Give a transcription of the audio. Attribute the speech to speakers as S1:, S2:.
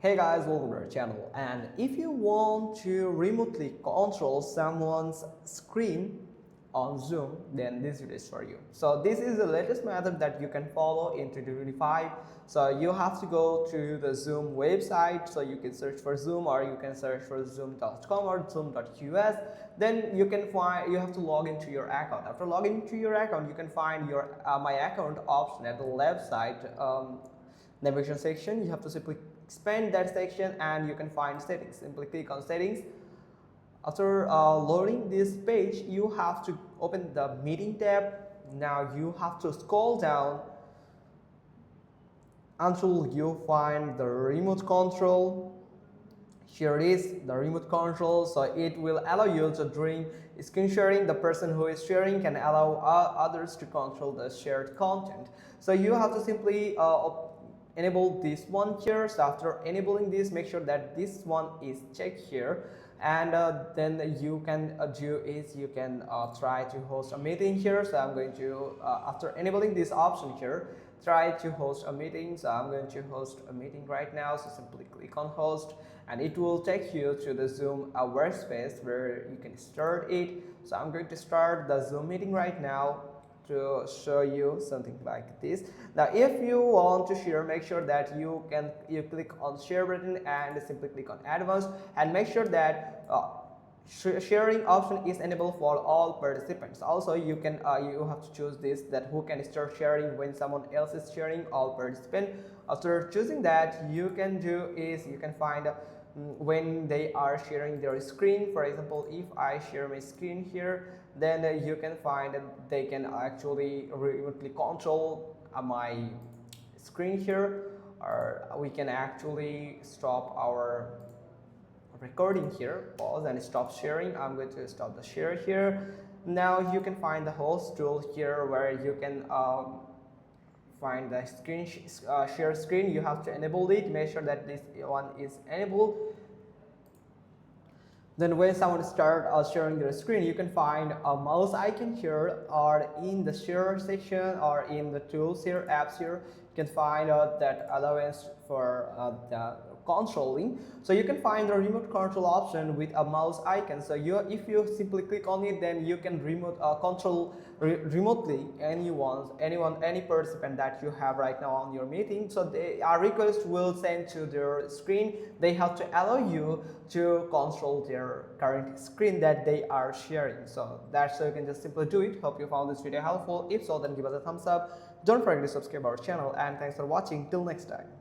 S1: Hey guys, welcome to our channel. And if you want to remotely control someone's screen on Zoom, then this video is for you. So this is the latest method that you can follow in 2025. So you have to go to the Zoom website. So you can search for Zoom, or you can search for zoom.com or zoom.us. Then you have to log into your account. After logging into your account, you can find your my account option at the left side navigation section. You have to simply expand that section and you can find settings. Simply click on settings. After loading this page, you have to open the meeting tab. Now you have to scroll down until you find the remote control. Here is the remote control, so it will allow you to during screen sharing, the person who is sharing can allow others to control the shared content. So you have to simply enable this one here. So after enabling this, make sure that this one is checked here, and then you can do is you can try to host a meeting here. So I'm going to after enabling this option here, try to host a meeting. So I'm going to host a meeting right now. So simply click on host and it will take you to the Zoom workspace where you can start it. So I'm going to start the Zoom meeting right now to show you something like this. Now if you want to share, make sure that you click on share button and simply click on advanced, and make sure that sharing option is enabled for all participants. Also you can you have to choose this, that who can start sharing when someone else is sharing, all participants. After choosing that, you can do is you can find when they are sharing their screen. For example, if I share my screen here, then you can find that they can actually remotely control my screen here, or we can actually stop our recording here, pause and stop sharing. I'm going to stop the share here. Now you can find the host tool here where you can find the screen share screen. You have to enable it. Make sure that this one is enabled. Then when someone starts sharing their screen, you can find a mouse icon here, or in the share section, or in the tools here, apps here, you can find that allowance for the controlling. So you can find the remote control option with a mouse icon. So if you simply click on it, then you can control remotely any participant that you have right now on your meeting. So a request will send to their screen. They have to allow you to control their current screen that they are sharing. So that's so you can just simply do it. Hope you found this video helpful. If so, then give us a thumbs up. Don't forget to subscribe our channel, and thanks for watching. Till next time.